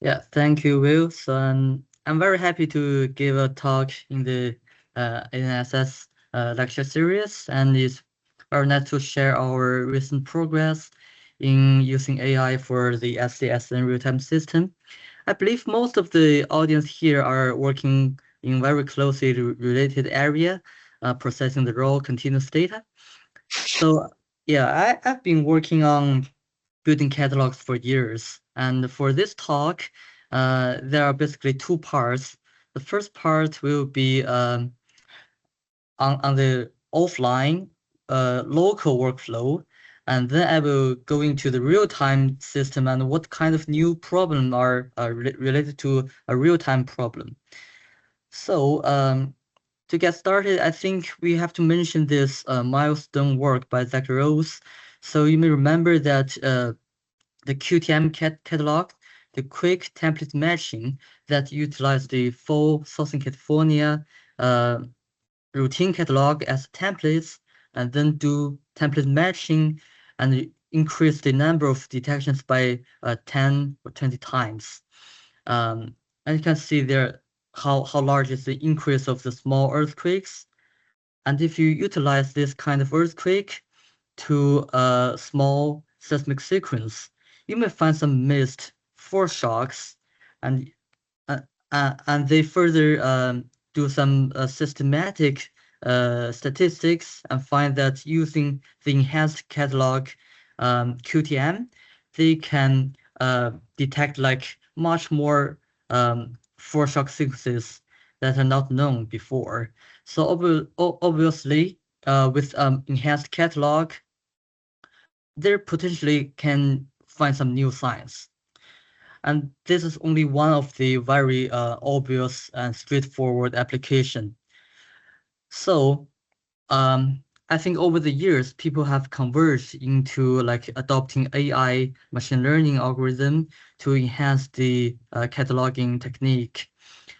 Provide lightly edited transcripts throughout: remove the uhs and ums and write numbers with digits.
Yeah, thank you, Will. So I'm very happy to give a talk in the ANSS lecture series, and it's very nice to share our recent progress in using AI for the SCSN real-time system. I believe most of the audience here are working in very closely related area, processing the raw continuous data. So yeah, I've been working on building catalogs for years. And for this talk, there are basically two parts. The first part will be on the offline local workflow, and then I will go into the real-time system and what kind of new problem are related to a real-time problem. So to get started, I think we have to mention this milestone work by Zach Rose. So you may remember that the QTM catalog, the quick template matching that utilize the full Southern California routine catalog as templates, and then do template matching and increase the number of detections by 10 or 20 times. And you can see there how large is the increase of the small earthquakes. And if you utilize this kind of earthquake to a small seismic sequence, you may find some missed foreshocks, and and they further do some systematic statistics and find that using the enhanced catalog QTM, they can detect like much more foreshock sequences that are not known before. So obviously, with enhanced catalog, there potentially can find some new science. And this is only one of the very obvious and straightforward application. So I think over the years, people have converged into like adopting AI machine learning algorithm to enhance the cataloging technique.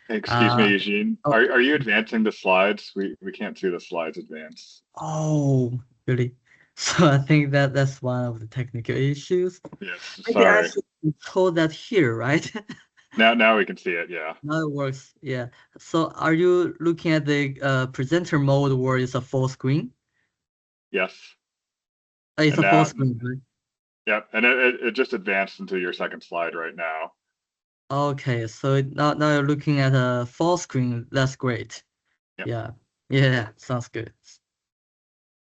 Excuse me, Uh, Eugene. oh, Are you advancing the slides? We can't see the slides advance. oh, really? So I think that that's one of the technical issues. Yes, Maybe I sorry. should control that here, right? Now we can see it, yeah. Now it works. Yeah. So are you looking at the presenter mode where it's a full screen? Yes. It's And a full now, screen, right? yep, and it just advanced into your second slide right now. Okay, so now you're looking at a full screen. That's great. Yep. Yeah. Yeah, sounds good.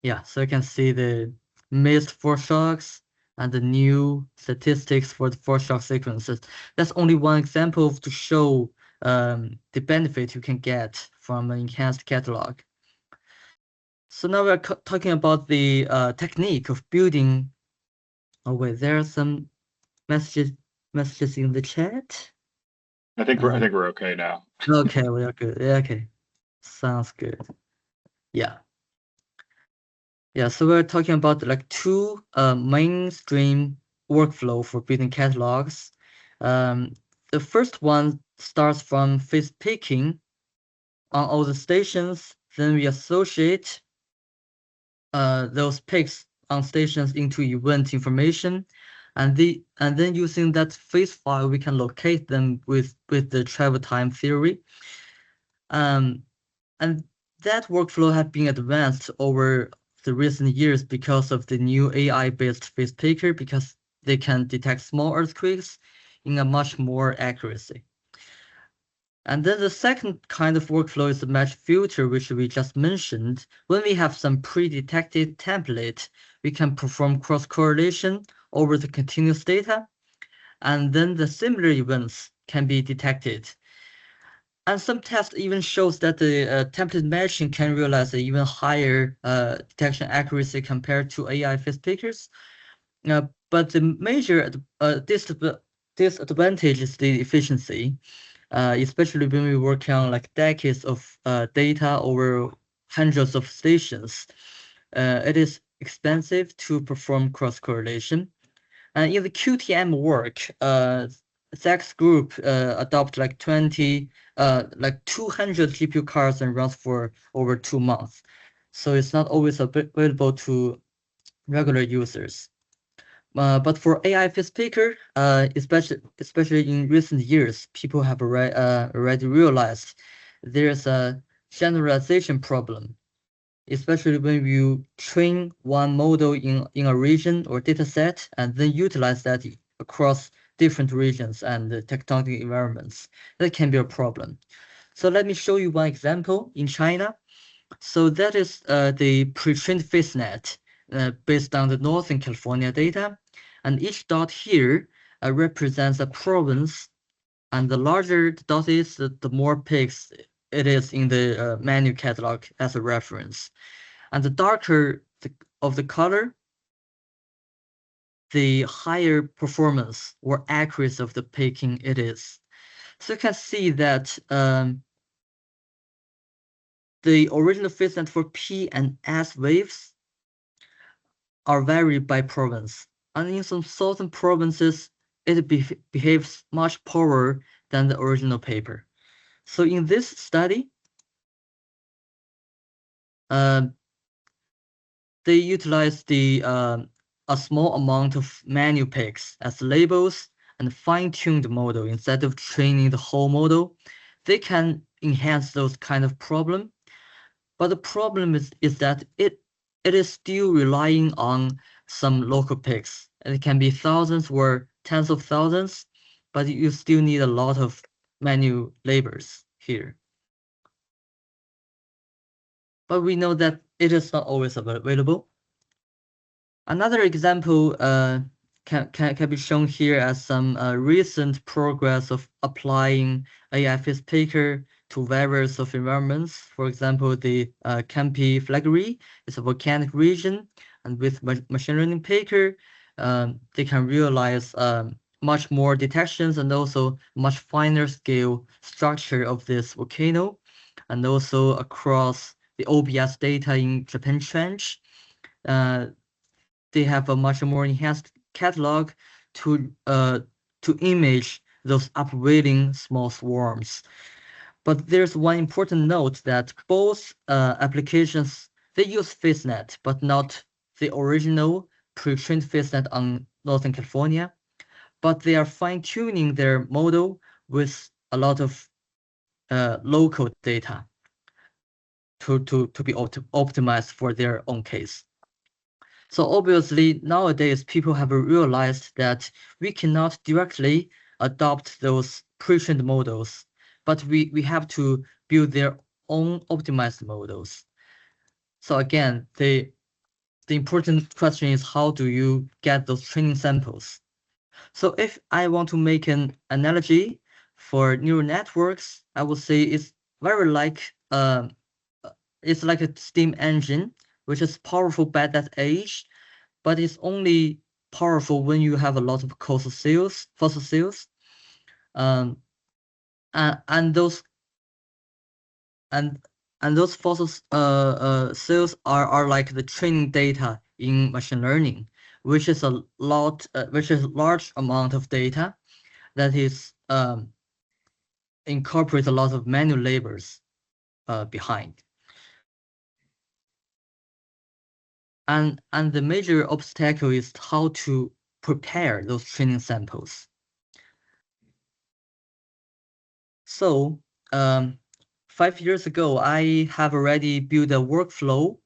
Yeah, so you can see the missed foreshocks and the new statistics for the foreshock sequences. That's only one example to show the benefit you can get from an enhanced catalog. So now we're talking about the technique of building. Oh wait, there are some messages in the chat. I Uh, think we're okay now. okay, we are good. Yeah, okay, sounds good. Yeah, yeah. So we're talking about like two mainstream workflow for building catalogs. Um, the first one starts from phase picking on all the stations. Then we associate those picks on stations into event information, and then using that phase file we can locate them with the travel time theory. Um, and that workflow has been advanced over the recent years because of the new AI-based phase picker, because they can detect small earthquakes in a much more accuracy. And then the second kind of workflow is the match filter, which we just mentioned. When we have some pre-detected template, we can perform cross-correlation over the continuous data, and then the similar events can be detected. And some tests even shows that the template matching can realize an even higher detection accuracy compared to AI face pickers. But the major disadvantage is the efficiency, especially when we work on like decades of data over hundreds of stations. It is expensive to perform cross correlation. And in the QTM work, Zach's group adopt like 200 GPU cards and runs for over 2 months. So it's not always available to regular users. But for AI face picker, especially in recent years, people have already realized there's a generalization problem, especially when you train one model in a region or data set and then utilize that across different regions and tectonic environments. That can be a problem. So let me show you one example in China. So that is the pre-trained FaceNet based on the Northern California data. And each dot here represents a province. And the larger the dot is, the more pics it is in the menu catalog as a reference. And the darker of the color, the higher performance or accuracy of the picking it is. So you can see that the original FaceNet for P and S waves are varied by province. And in some southern provinces, it behaves much poorer than the original paper. So in this study, they utilize a small amount of menu picks as labels and fine-tune the model instead of training the whole model. They can enhance those kind of problem, but the problem is that it is still relying on some local picks. And it can be thousands or tens of thousands, but you still need a lot of menu labels here. But we know that it is not always available. Another example can be shown here as some recent progress of applying AI face picker to various of environments. For example, the Campi Flaggery is a volcanic region, and with machine learning picker, they can realize much more detections and also much finer scale structure of this volcano, and also across the OBS data in Japan Trench. They have a much more enhanced catalog to image those upwelling small swarms. But there's one important note that both applications, they use FaceNet, but not the original pre-trained FaceNet on Northern California. But they are fine-tuning their model with a lot of local data to be optimized for their own case. So obviously, nowadays, people have realized that we cannot directly adopt those pre-trained models, but we have to build their own optimized models. So again, the important question is how do you get those training samples? So if I want to make an analogy for neural networks, I would say it's very like it's like a steam engine, which is powerful by that age, but it's only powerful when you have a lot of fossil cells, um, and those fossil cells are like the training data in machine learning, which is a large amount of data that is incorporate a lot of manual labors behind. And the major obstacle is how to prepare those training samples. So 5 years ago, I have already built a workflow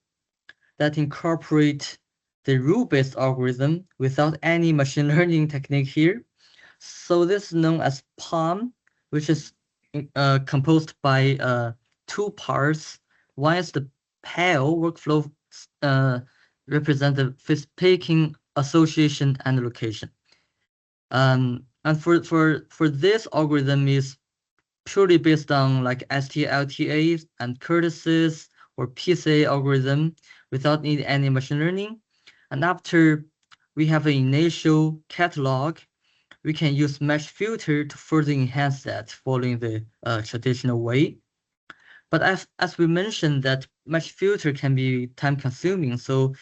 that incorporate the rule-based algorithm without any machine learning technique here. So this is known as PALM, which is composed by 2 parts. One is the PAL workflow, represent the face picking, association, and location. And for this algorithm is purely based on like STLTA and Curtis's or PCA algorithm without needing any machine learning. And after we have an initial catalog, we can use mesh filter to further enhance that following the traditional way. But as we mentioned that mesh filter can be time consuming, so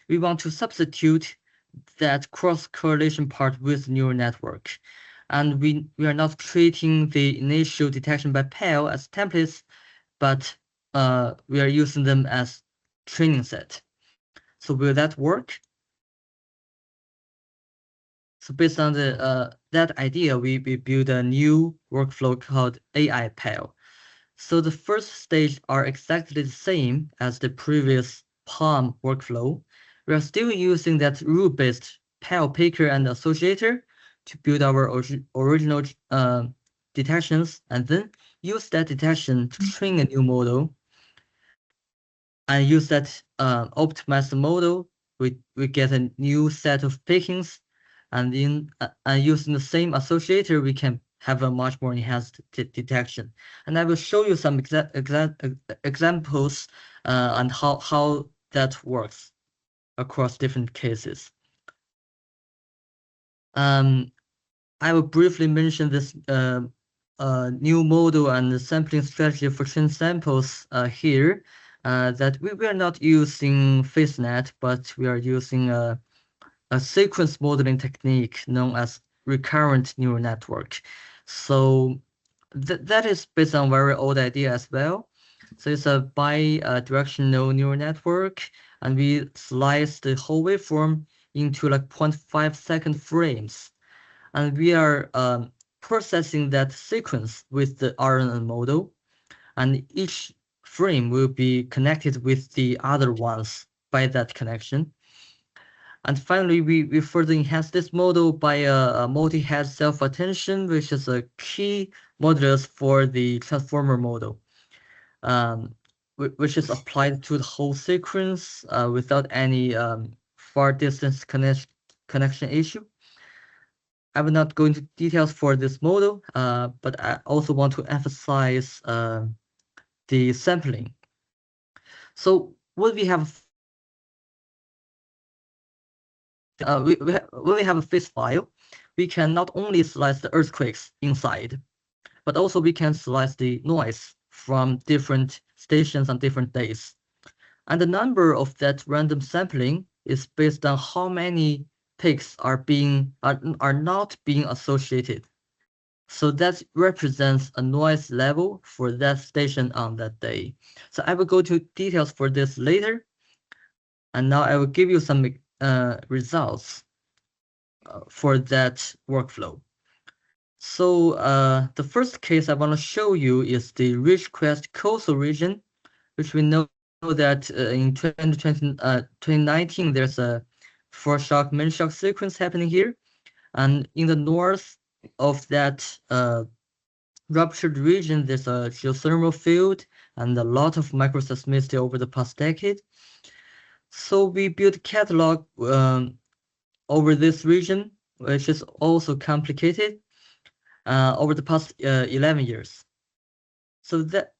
we want to substitute that cross correlation part with neural network. And we are not treating the initial detection by PAL as templates, but we are using them as training set. So will that work? So based on that idea, we build a new workflow called AI Pal. So the first stage are exactly the same as the previous PALM workflow. We are still using that rule-based Pal picker and associator to build our original detections, and then use that detection to train a new model, and use that optimized model. We get a new set of pickings, and using the same associator, we can have a much more enhanced detection. And I will show you some examples on how that works across different cases. I will briefly mention this new model and the sampling strategy for train samples here. That we are not using FaceNet, but we are using a sequence modeling technique known as recurrent neural network. So that is based on very old idea as well. So it's a bi-directional neural network, and we slice the whole waveform into like 0.5 second frames. And we are processing that sequence with the RNN model, and each frame will be connected with the other ones by that connection. And finally, we further enhance this model by a multi-head self-attention, which is a key modulus for the transformer model, which is applied to the whole sequence without any far distance connection issue. I will not go into details for this model, but I also want to emphasize the sampling. So when we have when we have a phase file, we can not only slice the earthquakes inside, but also we can slice the noise from different stations on different days. And the number of that random sampling is based on how many peaks are not being associated. So that represents a noise level for that station on that day. So I will go to details for this later. And now I will give you some results for that workflow. So the first case I want to show you is the Ridgecrest coastal region, which we know that in 2019, there's a foreshock main-shock sequence happening here. And in the north of that ruptured region, there's a geothermal field and a lot of microseismicity over the past decade. So we built a catalog over this region, which is also complicated over the past 11 years. So that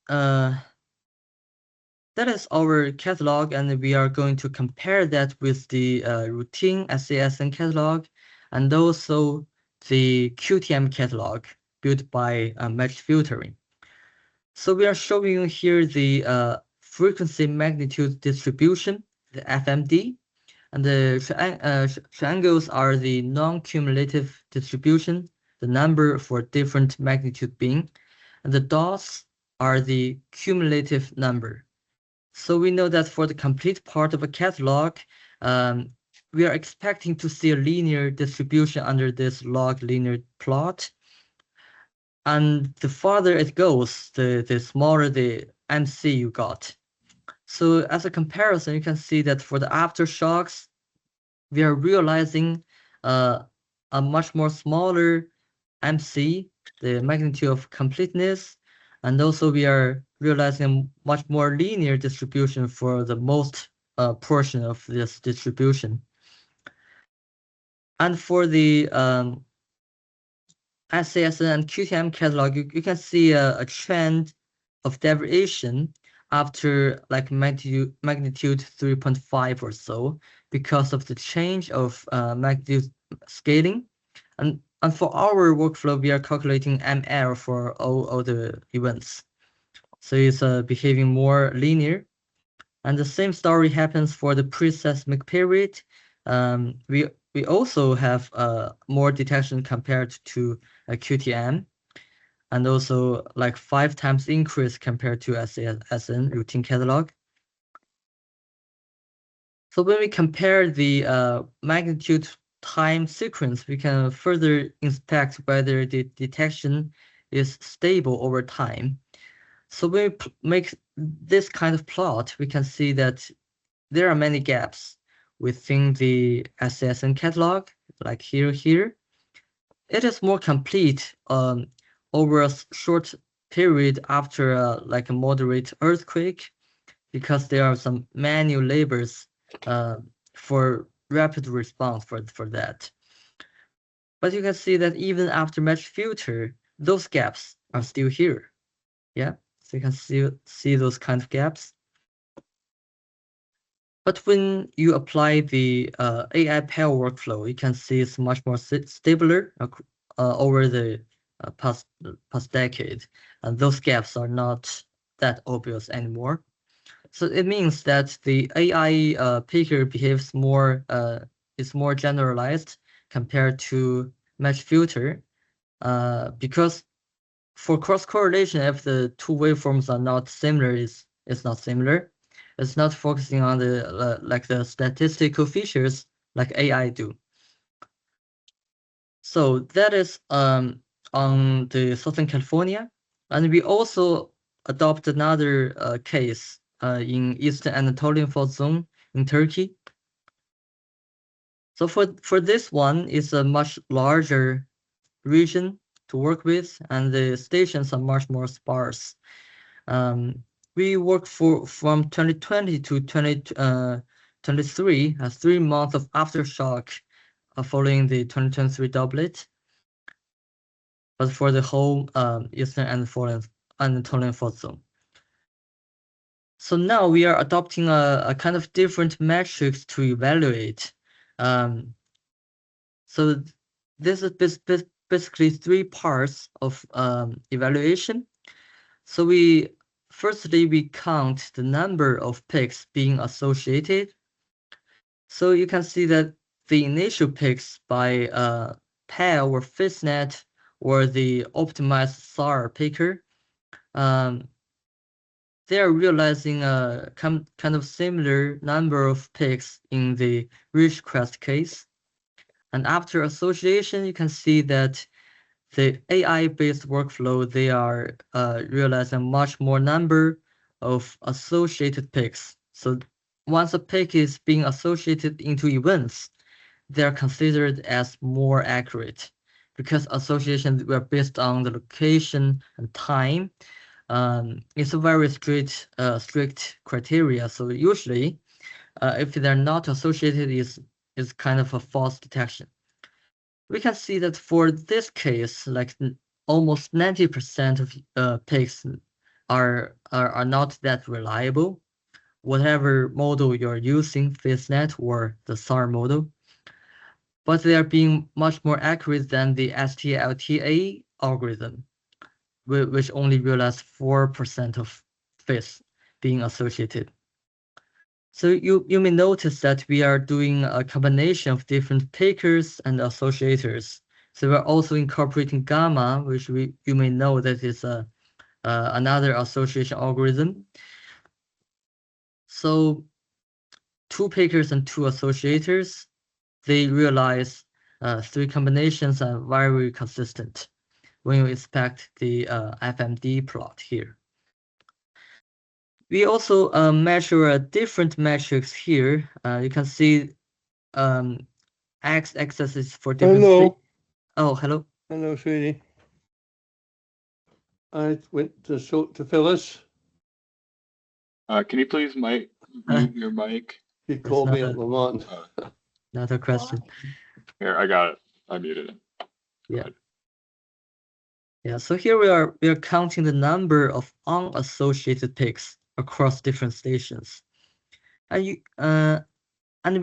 is our catalog, and we are going to compare that with the routine SCSN catalog and also the QTM catalog built by matched filtering. So we are showing you here the frequency magnitude distribution, the FMD, and the triangles are the non-cumulative distribution, the number for different magnitude being, and the dots are the cumulative number. So we know that for the complete part of a catalog, we are expecting to see a linear distribution under this log linear plot. And the farther it goes, the smaller the MC you got. So as a comparison, you can see that for the aftershocks, we are realizing a much more smaller MC, the magnitude of completeness, and also we are realizing a much more linear distribution for the most portion of this distribution. And for the SCSN and QTM catalog, you can see a trend of deviation after like magnitude 3.5 or so because of the change of magnitude scaling. And for our workflow, we are calculating ML for all the events. So it's behaving more linear. And the same story happens for the pre-seismic period. We also have more detection compared to a QTM, and also like 5 times increase compared to SCSN routine catalog. So when we compare the magnitude time sequence, we can further inspect whether the detection is stable over time. So when we make this kind of plot, we can see that there are many gaps within the SCSN catalog, like here. It is more complete over a short period after like a moderate earthquake, because there are some manual labors for rapid response for that. But you can see that even after match filter, those gaps are still here. Yeah, so you can see those kind of gaps. But when you apply the AI pair workflow, you can see it's much more stabler over the past decade, and those gaps are not that obvious anymore. So it means that the AI picker behaves more is more generalized compared to match filter, because for cross correlation, if the two waveforms are not similar, it's not similar. It's not focusing on the like the statistical features like AI do. So that is on the Southern California, and we also adopt another case in Eastern Anatolian fault zone in Turkey. So for this one, it's a much larger region to work with, and the stations are much more sparse. We work from 2020 to 2023, 3 months of aftershock following the 2023 doublet, but for the whole Eastern Anatolian fault zone. So now we are adopting a kind of different metrics to evaluate. So this is basically 3 parts of evaluation. So firstly, we count the number of peaks being associated. So you can see that the initial peaks by PAL or FISNet or the optimized SAR picker, they are realizing a kind of similar number of peaks in the Ridgecrest case. And after association, you can see that the AI-based workflow, they are realizing much more number of associated peaks. So once a peak is being associated into events, they are considered as more accurate, because associations were based on the location and time. It's a very strict criteria. So usually, if they're not associated, is kind of a false detection. We can see that for this case, like almost 90% of peaks are not that reliable, whatever model you're using, FISNet or the SAR model, but they are being much more accurate than the STLTA algorithm, which only realized 4% of FIS being associated. So you may notice that we are doing a combination of different pickers and associators. So we're also incorporating gamma, which you may know that is another association algorithm. So 2 pickers and 2 associators, they realize 3 combinations are very consistent when you inspect the FMD plot here. We also measure different metrics here. You can see x-axis is for different. Hello. Oh, hello. Hello, sweetie. I went to Phyllis. Can you please mute your mic? He called me at Lamont. Another question. Here, I got it. I muted it. Yeah. Yeah. So here we are counting the number of unassociated peaks across different stations, and we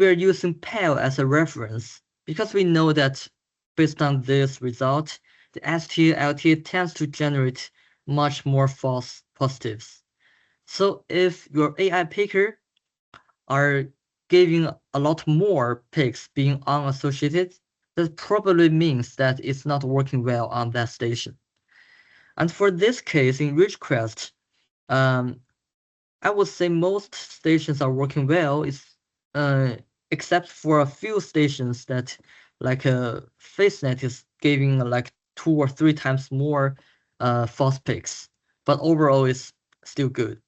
are using PAL as a reference because we know that based on this result, the STLT tends to generate much more false positives. So if your AI picker are giving a lot more peaks being unassociated, that probably means that it's not working well on that station. And for this case in Ridgecrest, I would say most stations are working well, except for a few stations that like FaceNet is giving like 2 or 3 times more false picks, but overall it's still good.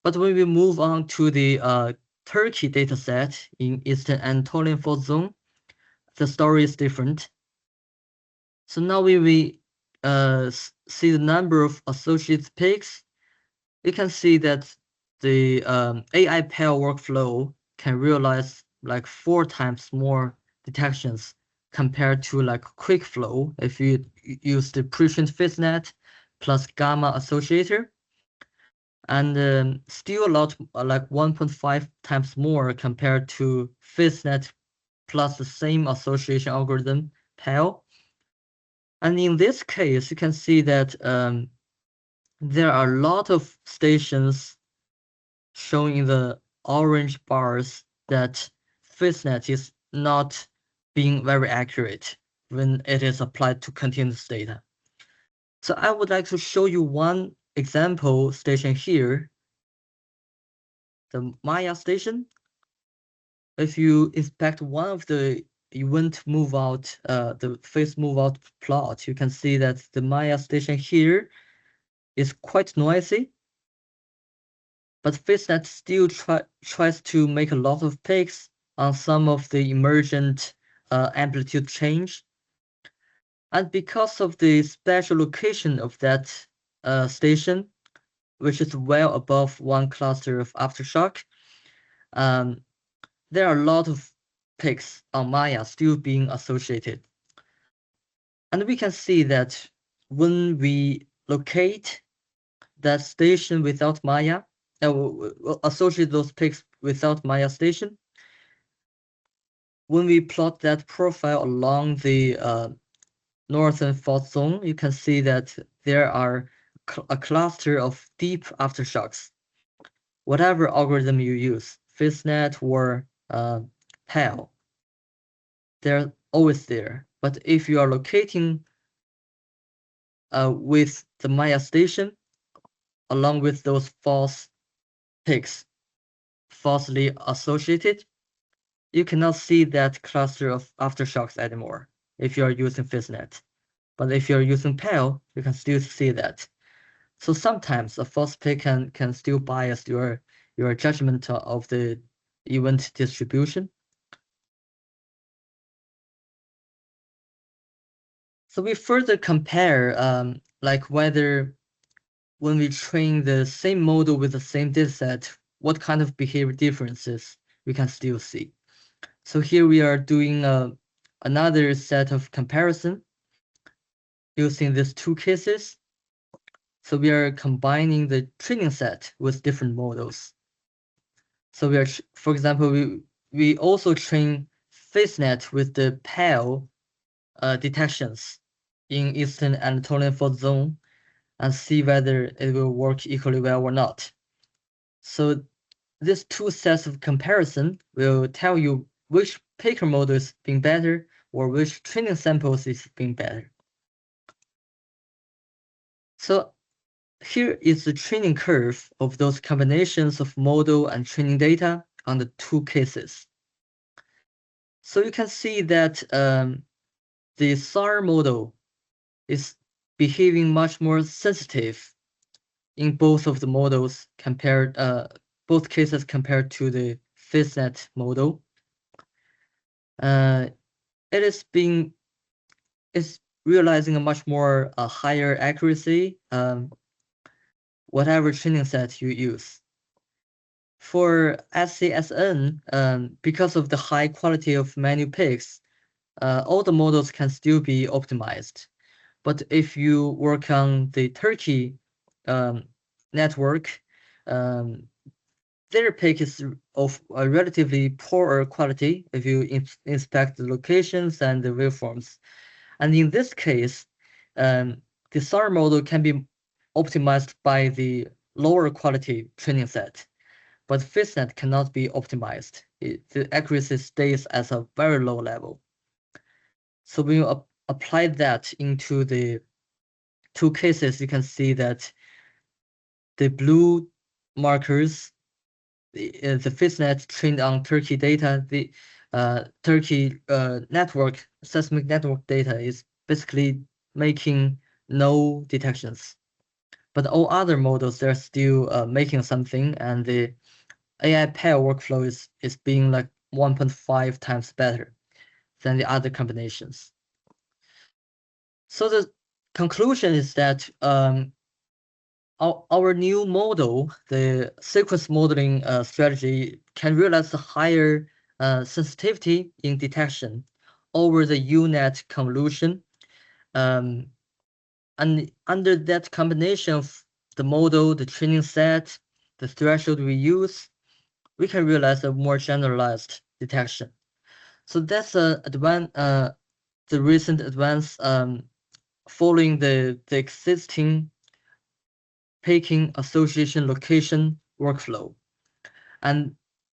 But when we move on to the Turkey dataset in Eastern Anatolian Fault Zone, the story is different. So now we see the number of associated picks. You can see that the AI pair workflow can realize like 4 times more detections compared to like quick flow if you use the pre-trained FaceNet plus gamma associator, and still a lot like 1.5 times more compared to FaceNet plus the same association algorithm PAL. And in this case, you can see that there are a lot of stations showing in the orange bars that FaceNet is not being very accurate when it is applied to continuous data. So I would like to show you one example station here, the Maya station. If you inspect one of the event move out, the phase move out plot, you can see that the Maya station here is quite noisy, but FaceNet still tries to make a lot of picks on some of the emergent amplitude change. And because of the special location of that station, which is well above one cluster of aftershock, there are a lot of picks on Maya still being associated. And we can see that when we locate that station without Maya, associate those picks without Maya station, when we plot that profile along the northern fault zone, you can see that there are a cluster of deep aftershocks. Whatever algorithm you use, FaceNet or PAL, they're always there. But if you are locating with the Maya station, along with those false picks falsely associated, you cannot see that cluster of aftershocks anymore if you are using FaceNet. But if you're using PAL, you can still see that. So sometimes a false pick can still bias your judgment of the event distribution. So we further compare like whether when we train the same model with the same dataset, what kind of behavior differences we can still see. So here we are doing another set of comparison using these 2 cases. So we are combining the training set with different models. So we are, for example, we also train FaceNet with the PAL detections in Eastern Anatolian Fault Zone and see whether it will work equally well or not. So these 2 sets of comparison will tell you which picker model is being better or which training samples is being better. So here is the training curve of those combinations of model and training data on the 2 cases. So you can see that the SAR model is behaving much more sensitive in both of the models compared, both cases compared to the FaceNet model. It is realizing a much more higher accuracy, whatever training set you use. For SCSN, because of the high quality of manual picks, all the models can still be optimized. But if you work on the Turkey network, their pick is of a relatively poorer quality if you inspect the locations and the waveforms. And in this case, the SAR model can be optimized by the lower quality training set, but FaceNet cannot be optimized. The accuracy stays at a very low level. So when you apply that into the 2 cases, you can see that the blue markers, the FaceNet trained on Turkey data, Turkey network seismic network data is basically making no detections. But all other models, they're still making something, and the AI pair workflow is being like 1.5 times better than the other combinations. So the conclusion is that our new model, the sequence modeling strategy, can realize the higher sensitivity in detection over the UNet convolution. And under that combination of the model, the training set, the threshold we use, we can realize a more generalized detection. So that's the recent advance following the existing Peking association location workflow. And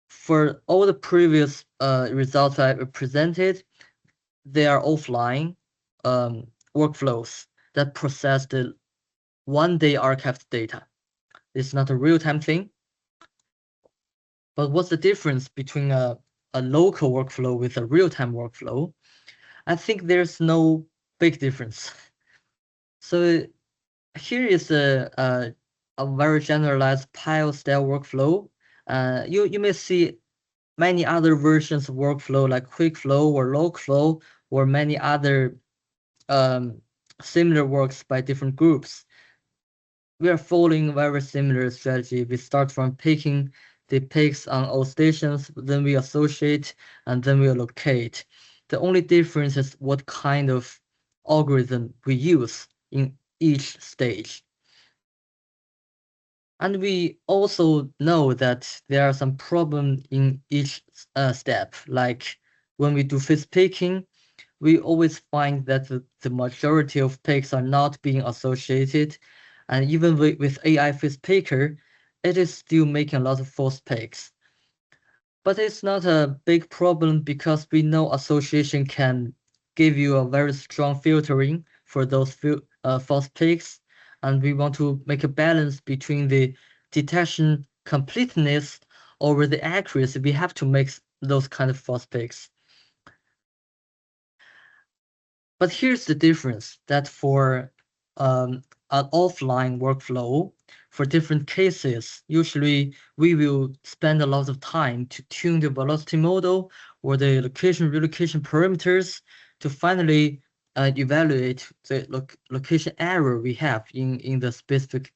for all the previous results I presented, they are offline workflows that process the one-day archived data. It's not a real-time thing. But what's the difference between a local workflow with a real-time workflow? I think there's no big difference. So here is a very generalized pile-style workflow. You may see many other versions of workflow like quick flow or log flow or many other similar works by different groups. We are following a very similar strategy. We start from picking the peaks on all stations, then we associate, and then we allocate. The only difference is what kind of algorithm we use in each stage. And we also know that there are some problems in each step. Like when we do phase picking, we always find that the majority of picks are not being associated. And even with AI phase picker, it is still making a lot of false picks. But it's not a big problem because we know association can give you a very strong filtering for those false picks. And we want to make a balance between the detection completeness over the accuracy. We have to make those kind of false picks. But here's the difference, that for an offline workflow, for different cases, usually we will spend a lot of time to tune the velocity model or the location relocation parameters to finally evaluate the location error we have in the specific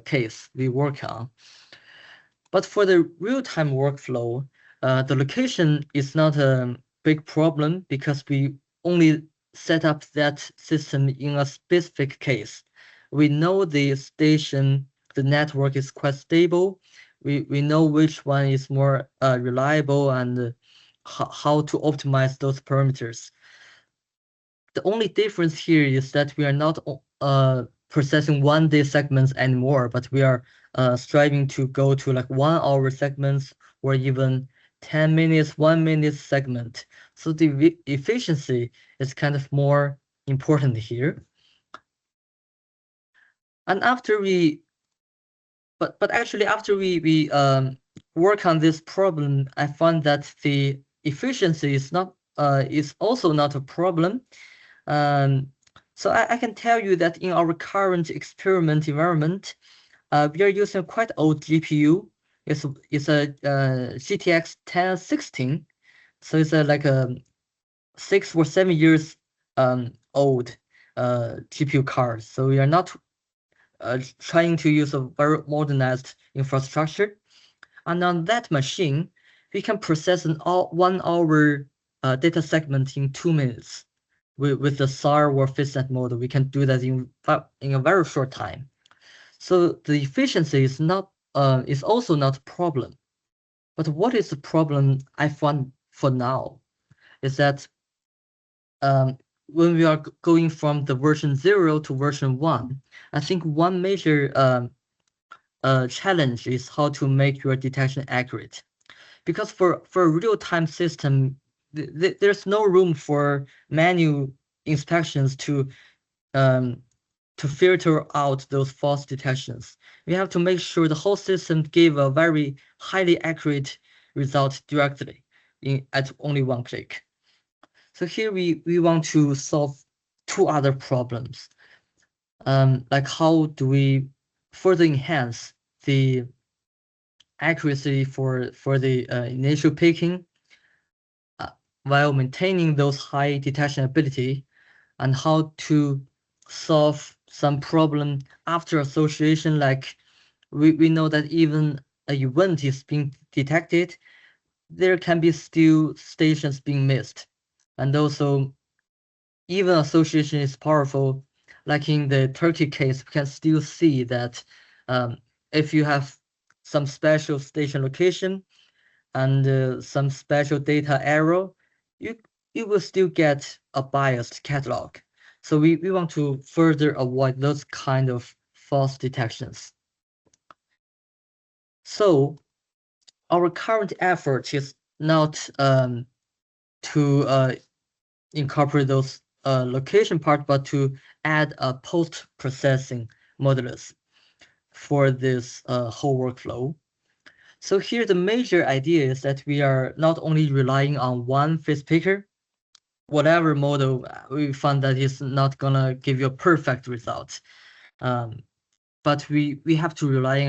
case we work on. But for the real-time workflow, the location is not a big problem because we only set up that system in a specific case. We know the station, the network is quite stable. We know which one is more reliable and how to optimize those parameters. The only difference here is that we are not processing one-day segments anymore, but we are striving to go to like 1 hour segments or even 10 minutes, 1 minute segment. So the efficiency is kind of more important here. And after we, but actually after we work on this problem, I found that the efficiency is also not a problem. So I can tell you that in our current experiment environment, we are using a quite old GPU. It's a GTX 1016, so it's like a 6 or 7 years old GPU card. So we are not trying to use a very modernized infrastructure. And on that machine, we can process an 1 hour data segment in 2 minutes. With the SAR or FaceNet model, we can do that in a very short time. So the efficiency is also not a problem. But what is the problem I found for now is that when we are going from the version 0 to version 1, I think one major challenge is how to make your detection accurate. Because for a real-time system, there's no room for manual inspections to filter out those false detections. We have to make sure the whole system give a very highly accurate result directly. at only one click. So here we want to solve two other problems. Like how do we further enhance the accuracy for the initial picking while maintaining those high detection ability, and how to solve some problem after association. Like we know that even an event is being detected, there can be still stations being missed. And also, even association is powerful. Like in the Turkey case, we can still see that if you have some special station location and some special data error, you will still get a biased catalog. So we want to further avoid those kind of false detections. So our current effort is not to incorporate those location part, but to add a post-processing modulus for this whole workflow. So here the major idea is that we are not only relying on one phase picker. Whatever model we found that is not gonna give you a perfect result, but we have to rely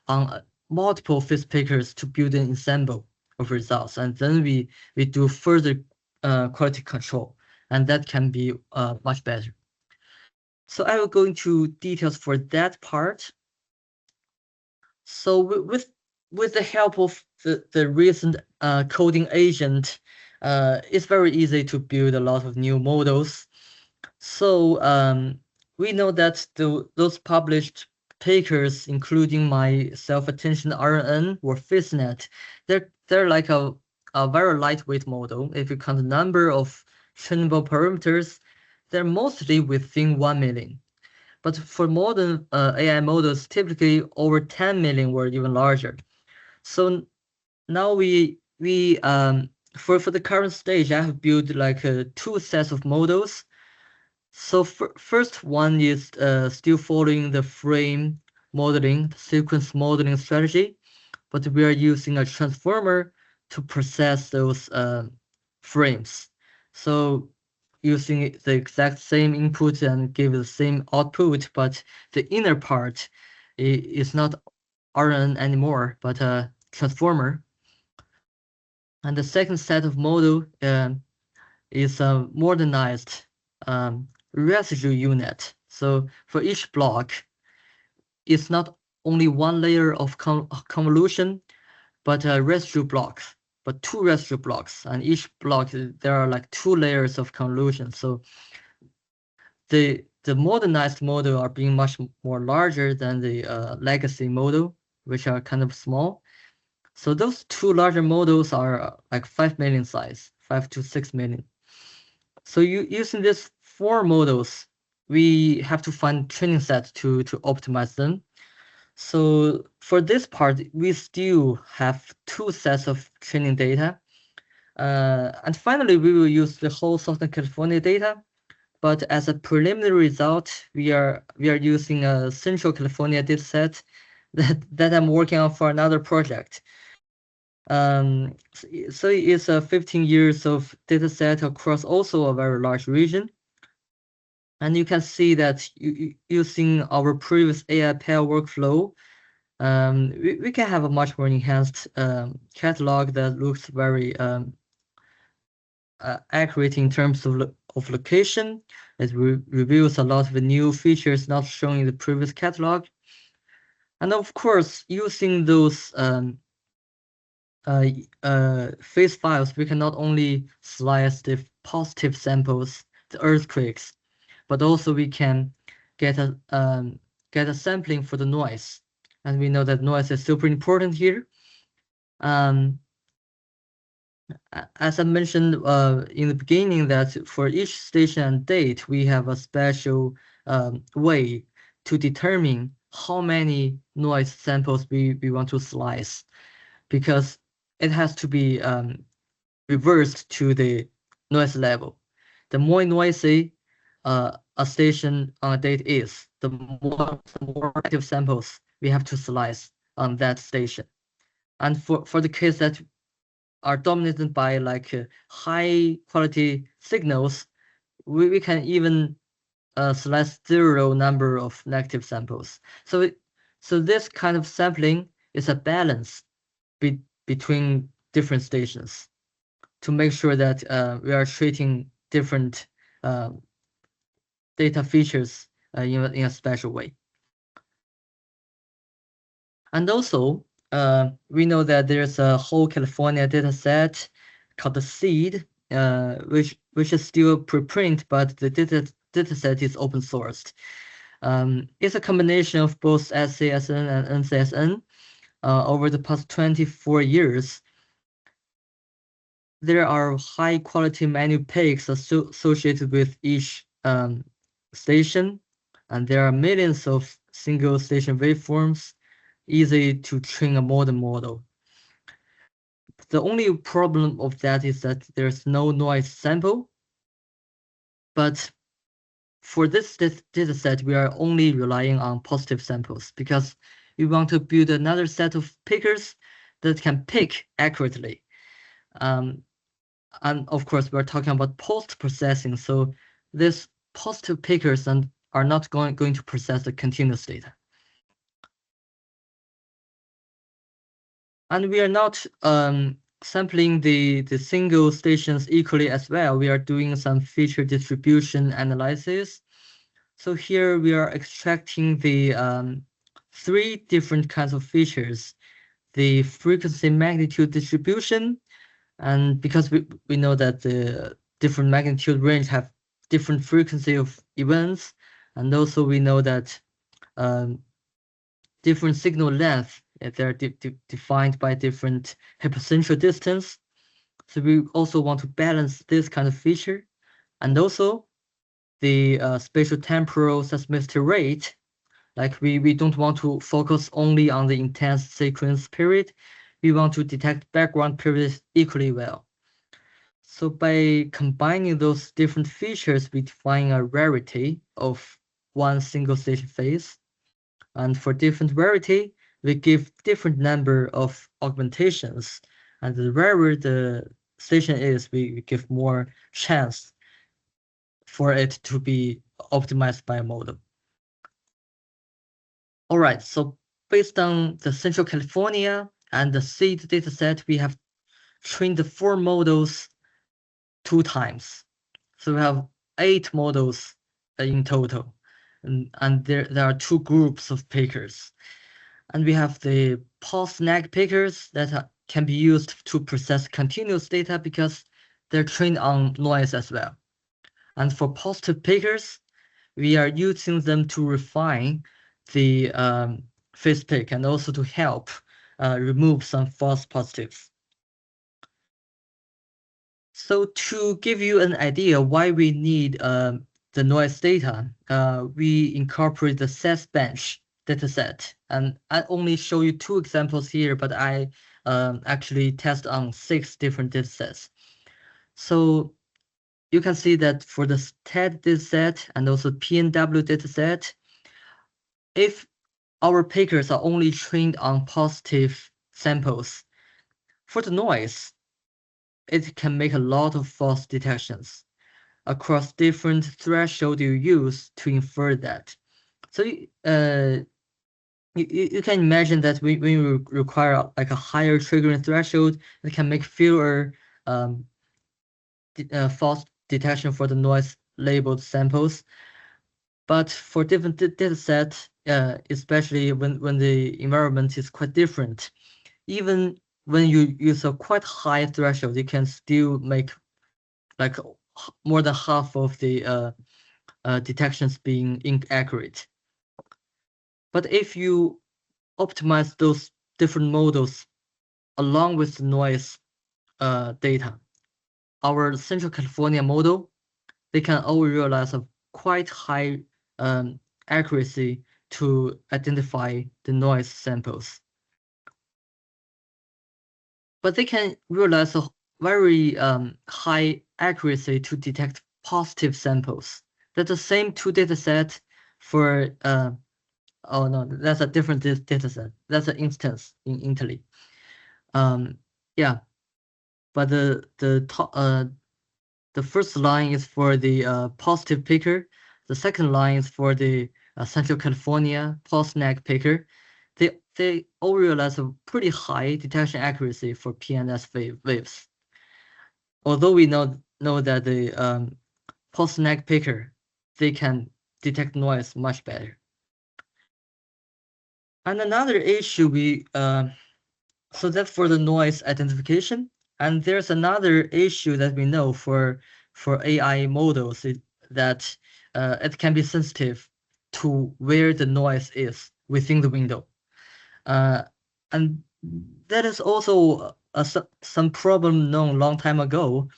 on multiple phase pickers to build an ensemble of results, and then we do further quality control, and that can be much better. So I will go into details for that part. So with the help of the recent coding agent, it's very easy to build a lot of new models. So we know that those published pickers, including my self-attention RNN or FaceNet, they're like a very lightweight model. If you count the number of trainable parameters, they're mostly within 1 million. But for modern AI models, typically over 10 million or even larger. So now for the current stage, I have built like 2 sets of models. So first one is still following the frame modeling, the sequence modeling strategy, but we are using a transformer to process those frames. So using the exact same input and give the same output, but the inner part is not RNN anymore, but a transformer. And the second set of model is a modernized residue unit. So for each block, it's not only one layer of convolution, but residue blocks, but 2 residue blocks, and each block there are like 2 layers of convolution. So the modernized model are being much more larger than the legacy model, which are kind of small. So those 2 larger models are like 5 million size, 5 to 6 million. So using these 4 models, we have to find training sets to optimize them. So for this part, we still have 2 sets of training data. And finally, we will use the whole Southern California data. But as a preliminary result, we are using a Central California dataset that I'm working on for another project. So it's a 15 years of dataset across also a very large region. And you can see that using our previous AI pair workflow, we can have a much more enhanced catalog that looks very accurate in terms of location. It reveals a lot of the new features not shown in the previous catalog. And of course, using those phase files, we can not only slice the positive samples, the earthquakes, but also we can get a sampling for the noise. And we know that noise is super important here. As I mentioned in the beginning, that for each station and date, we have a special way to determine how many noise samples we want to slice, because it has to be reversed to the noise level. The more noisy a station on a date is, the more active samples we have to slice on that station. And for the case that are dominated by like high quality signals, we can even select zero number of negative samples. So this kind of sampling is a balance between different stations to make sure that we are treating different data features in a special way. And also, we know that there's a whole California data set called the SEED, which is still preprint, but the data set is open sourced. It's a combination of both SCSN and NCSN. Over the past 24 years, there are high quality manual peaks associated with each station, and there are millions of single station waveforms, easy to train a modern model. The only problem of that is that there's no noise sample, but for this data set, we are only relying on positive samples because we want to build another set of pickers that can pick accurately. And of course, we're talking about post-processing, so these positive pickers are not going to process the continuous data. And we are not sampling the single stations equally as well. We are doing some feature distribution analysis. So here we are extracting the 3 different kinds of features: the frequency magnitude distribution, and because we know that the different magnitude range have different frequency of events, and also we know that different signal length, they're defined by different hypercentral distance. So we also want to balance this kind of feature, and also the spatial temporal seismicity rate. Like we don't want to focus only on the intense sequence period. We want to detect background periods equally well. So by combining those different features, we define a rarity of one single station phase. And for different rarity, we give different number of augmentations. And the rarer the station is, we give more chance for it to be optimized by a model. All right, so based on the Central California and the SEED dataset, we have trained the 4 models 2 times. So we have 8 models in total. And there are 2 groups of pickers. And we have the post-nag pickers that can be used to process continuous data because they're trained on noise as well. And for positive pickers, we are using them to refine the phase pick and also to help remove some false positives. So to give you an idea why we need the noise data, we incorporate the SES bench dataset, and I only show you 2 examples here, but I actually test on 6 different datasets. So you can see that for the TED dataset and also PNW dataset, if our pickers are only trained on positive samples, for the noise, it can make a lot of false detections across different thresholds you use to infer that. So you can imagine that when you require like a higher triggering threshold, it can make fewer false detection for the noise labeled samples. But for different data sets, especially when the environment is quite different, even when you use a quite high threshold, you can still make like more than half of the detections being inaccurate. But if you optimize those different models along with the noise data, our Central California model, they can all realize a quite high accuracy to identify the noise samples. But they can realize a very high accuracy to detect positive samples. That's the same 2 dataset for oh no, that's a different dataset. That's an instance in Italy. Yeah. but the first line is for the positive picker. The second line is for the Central California post-nag picker. They all realize a pretty high detection accuracy for PNS waves. Although we know that the post-nag picker, they can detect noise much better. And another issue so that's for the noise identification. And there's another issue that we know for AI models that it can be sensitive to where the noise is within the window. And that is also some problem known long time ago.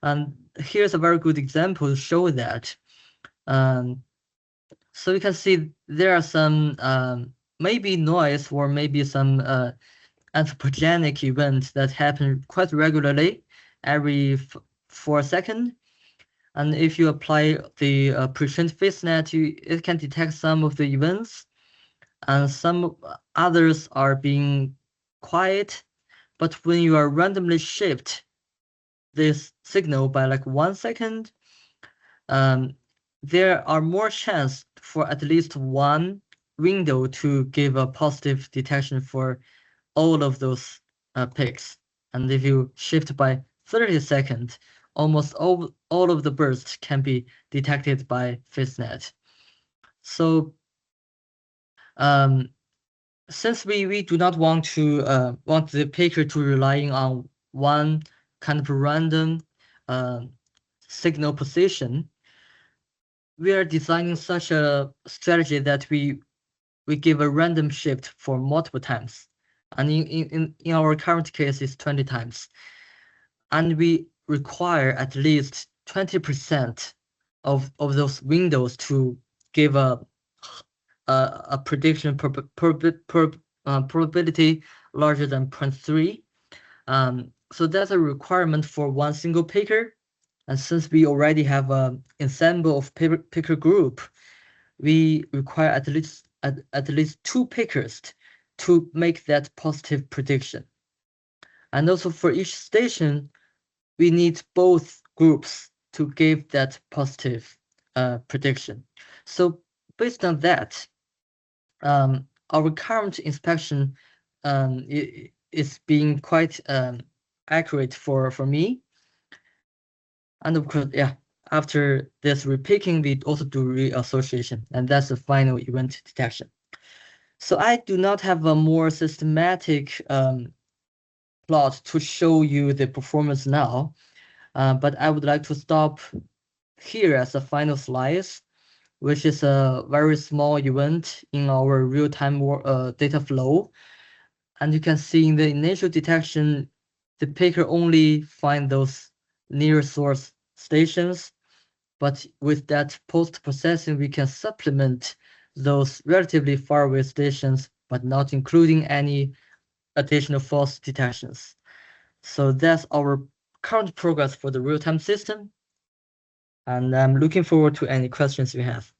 And here's a very good example to show that. So you can see there are some maybe noise or maybe some anthropogenic events that happen quite regularly every 4 seconds. And if you apply the pre-trained FaceNet, it can detect some of the events, and some others are being quiet. But when you are randomly shift this signal by like 1 second, there are more chance for at least one window to give a positive detection for all of those peaks. And if you shift by 30 seconds, almost all of the bursts can be detected by FaceNet. So since we do not want the picker to relying on one kind of random signal position, we are designing such a strategy that we give a random shift for multiple times. And in our current case, it's 20 times. And we require at least 20% of those windows to give a prediction probability larger than 0.3. So that's a requirement for one single picker. And since we already have an ensemble of picker group, we require at least 2 pickers to make that positive prediction. And also for each station, we need both groups to give that positive prediction. So based on that, our current inspection is being quite accurate for me. And of course, yeah, after this repicking, we also do reassociation, and that's the final event detection. So I do not have a more systematic plot to show you the performance now, but I would like to stop here as a final slide, which is a very small event in our real-time data flow. And you can see in the initial detection, the picker only find those near source stations, but with that post-processing, we can supplement those relatively far away stations, but not including any additional false detections. So that's our current progress for the real-time system. And I'm looking forward to any questions you have.